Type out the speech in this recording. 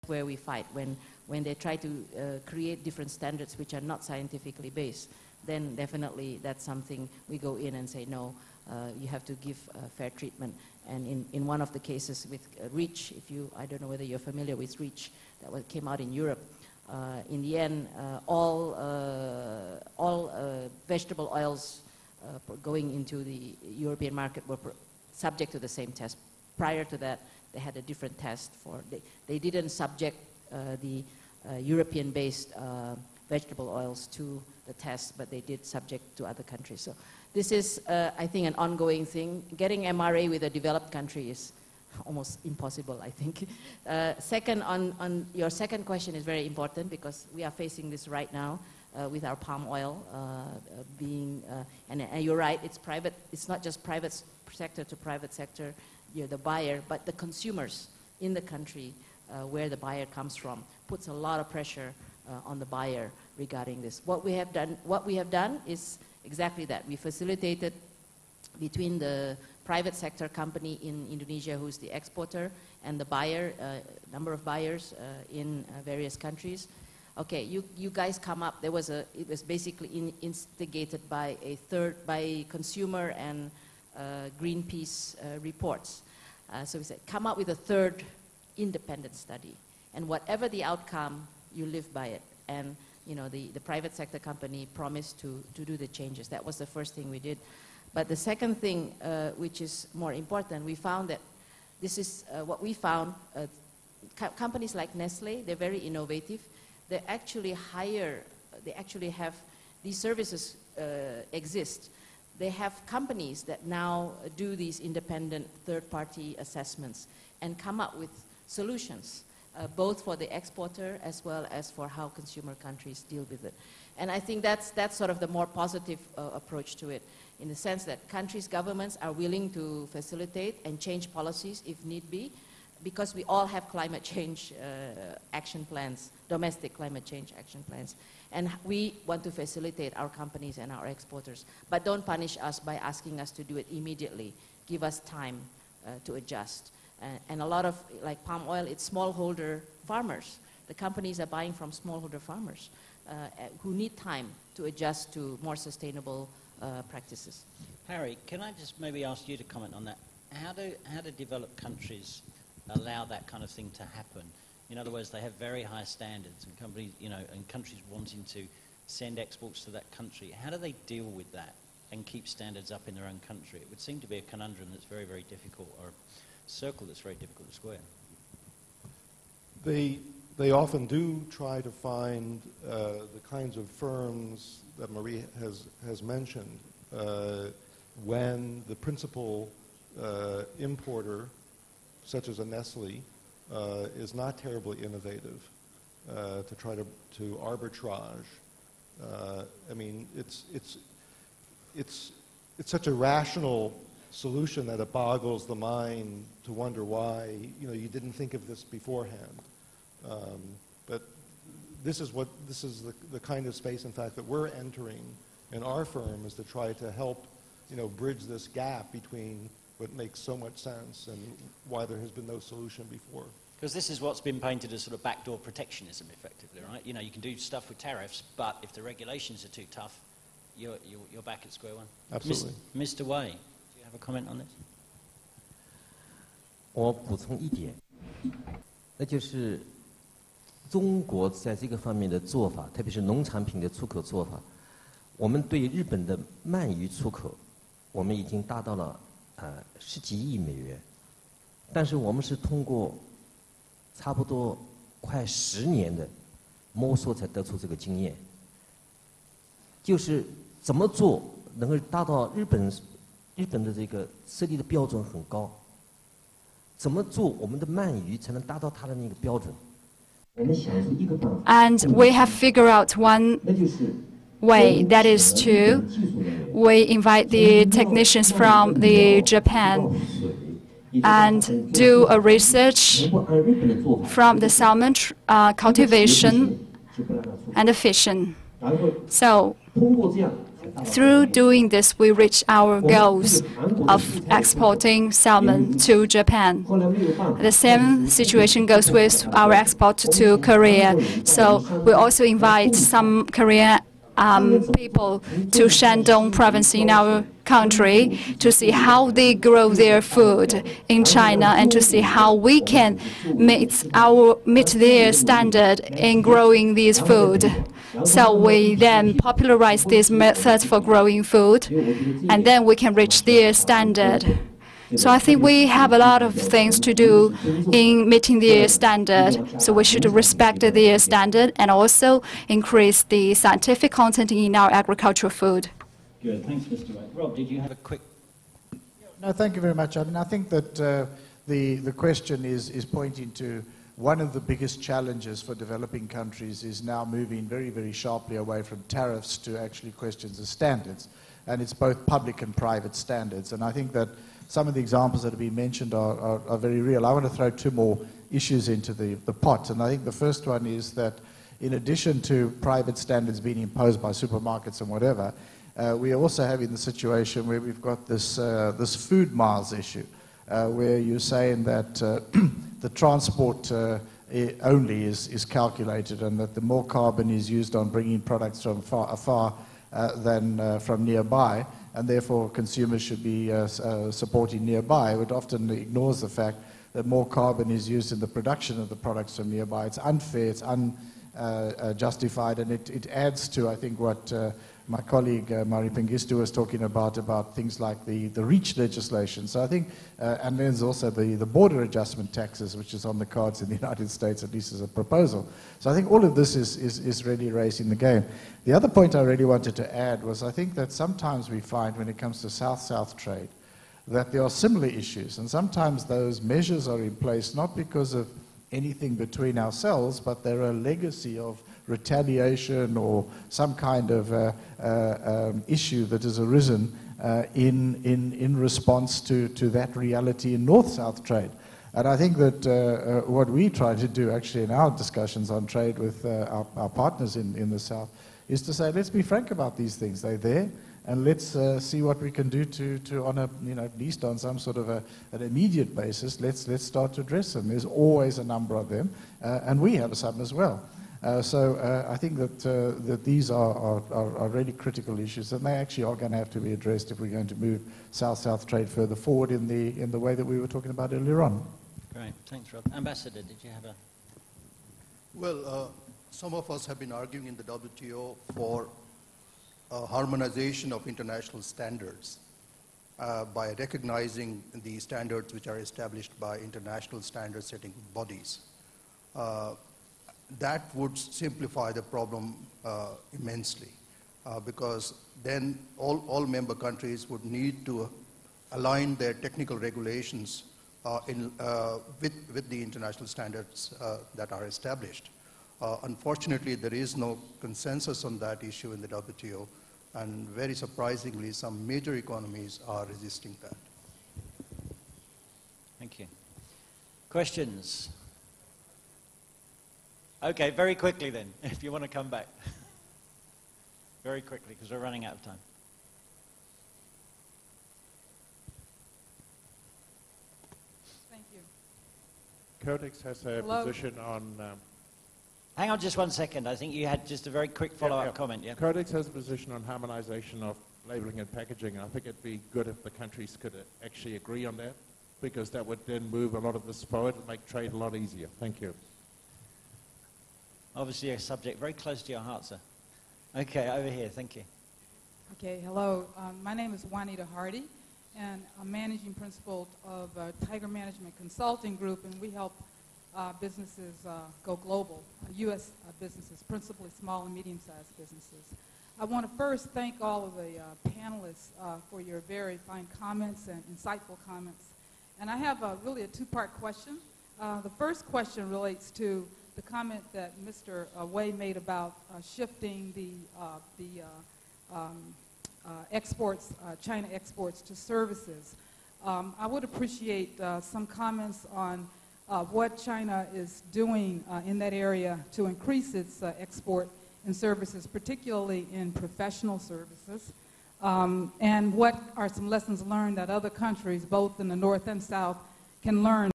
where we fight. When they try to create different standards which are not scientifically based, then definitely that's something we go in and say, no, you have to give fair treatment. And in one of the cases with REACH, I don't know whether you're familiar with REACH, that came out in Europe, in the end, all vegetable oils going into the European market were subject to the same test. Prior to that, they had a different test they didn't subject the European-based vegetable oils to the test, but they did subject to other countries. So this is, I think, an ongoing thing. Getting MRA with a developed country is almost impossible, I think. Second, on your second question is very important because we are facing this right now with our palm oil and you're right, it's private. It's not just private sector to private sector, you're the buyer, but the consumers in the country where the buyer comes from puts a lot of pressure on the buyer regarding this. What we have done is exactly that. We facilitated between the private sector company in Indonesia, who's the exporter, and the buyer, number of buyers in various countries. Okay, you guys come up. It was basically instigated by by consumer and Greenpeace reports. So we said, come up with a third independent study, and whatever the outcome, you live by it. And the private sector company promised to do the changes. That was the first thing we did. But the second thing, which is more important, we found that this is what we found. Companies like Nestle, they're very innovative. They actually have these services exist. They have companies that now do these independent third-party assessments and come up with solutions, both for the exporter as well as for how consumer countries deal with it. And I think that's sort of the more positive approach to it, in the sense that countries' governments are willing to facilitate and change policies if need be, because we all have climate change action plans, domestic climate change action plans. And we want to facilitate our companies and our exporters. But don't punish us by asking us to do it immediately. Give us time to adjust. And a lot of, like palm oil, it's smallholder farmers. The companies are buying from smallholder farmers who need time to adjust to more sustainable practices. Harry, can I just maybe ask you to comment on that? How do developed countries allow that kind of thing to happen? In other words, they have very high standards, and companies, and countries wanting to send exports to that country. How do they deal with that and keep standards up in their own country? It would seem to be a conundrum that's very, very difficult, or a circle that's very difficult to square. They often do try to find the kinds of firms that Marie has mentioned when the principal importer, such as a Nestle, is not terribly innovative, to try to arbitrage. I mean, it's such a rational solution that it boggles the mind to wonder why you didn't think of this beforehand. But this is the kind of space, in fact, that we're entering in our firm, is to try to help bridge this gap between what makes so much sense and why there has been no solution before. Because this is what's been painted as sort of backdoor protectionism, effectively, right? You can do stuff with tariffs, but if the regulations are too tough, you're back at square one. Absolutely. Mr. Wei, do you have a comment on this? 我补充一点，那就是中国在这个方面的做法，特别是农产品的出口做法，我们对日本的鳗鱼出口，我们已经达到了10几亿美元，但是我们是通过差不多快10年的摸索才得出这个经验，就是怎么做能够达到日本的这个设立的标准很高，怎么做我们的鳗鱼才能达到它的那个标准。And we have figured out one way, that is we invite the technicians from Japan and do a research from the salmon cultivation and the fishing. So through doing this, we reach our goals of exporting salmon to Japan. The same situation goes with our export to Korea. So we also invite some Korean people to Shandong province in our country to see how they grow their food in China and to see how we can meet their standard in growing this food. So we then popularize these methods for growing food, and then we can reach their standard. So I think we have a lot of things to do in meeting their standard. So we should respect their standard and also increase the scientific content in our agricultural food. Good, thanks, Mr. Wang. Rob, did you have a quick... No, thank you very much. I mean, I think that the question is pointing to one of the biggest challenges for developing countries is now moving very, very sharply away from tariffs to actually questions of standards. And it's both public and private standards. And I think that some of the examples that have been mentioned are very real. I want to throw two more issues into the pot. And I think the first one is that in addition to private standards being imposed by supermarkets and whatever, we are also having the situation where we've got this food miles issue, where you're saying that the transport only is calculated and that the more carbon is used on bringing products from afar than from nearby, and therefore consumers should be supporting nearby. It often ignores the fact that more carbon is used in the production of the products from nearby. It's unfair, it's unjustified, and it adds to, I think, what my colleague Mari Pengistu was talking about things like the REACH legislation. So I think, and there's also the border adjustment taxes, which is on the cards in the United States, at least as a proposal. So I think all of this is really raising the game. The other point I really wanted to add was I think that sometimes we find when it comes to South-South trade that there are similar issues, and sometimes those measures are in place not because of anything between ourselves, but they're a legacy of retaliation or some kind of issue that has arisen in response to that reality in North-South trade. And I think that what we try to do actually in our discussions on trade with our partners in the South is to say, let's be frank about these things. They're there, and let's see what we can do to on a, at least on some sort of an immediate basis, let's start to address them. There's always a number of them, and we have some as well. So I think that these are really critical issues, and they actually are going to have to be addressed if we're going to move South-South trade further forward in the way that we were talking about earlier on. Great, thanks, Rob. Ambassador, did you have a... Well, some of us have been arguing in the WTO for harmonization of international standards by recognizing the standards which are established by international standard setting bodies. That would simplify the problem immensely because then all member countries would need to align their technical regulations with the international standards that are established. Unfortunately, there is no consensus on that issue in the WTO, and very surprisingly, some major economies are resisting that. Thank you. Questions? Okay, very quickly then, if you want to come back. Very quickly, because we're running out of time. Thank you. Codex has a position on... Hang on just 1 second. I think you had just a very quick follow-up comment. Yeah. Codex has a position on harmonization of labeling and packaging. I think it'd be good if the countries could actually agree on that, because that would then move a lot of this forward and make trade a lot easier. Thank you. Obviously a subject very close to your heart, sir. Okay, over here. Thank you. Okay, hello. My name is Juanita Hardy, and I'm managing principal of Tiger Management Consulting Group, and we help businesses go global, U.S. businesses, principally small and medium-sized businesses. I want to first thank all of the panelists for your very fine comments and insightful comments. And I have really a two-part question. The first question relates to the comment that Mr. Wei made about shifting the exports, China exports to services. I would appreciate some comments on what China is doing in that area to increase its export in services, particularly in professional services. And what are some lessons learned that other countries, both in the North and South, can learn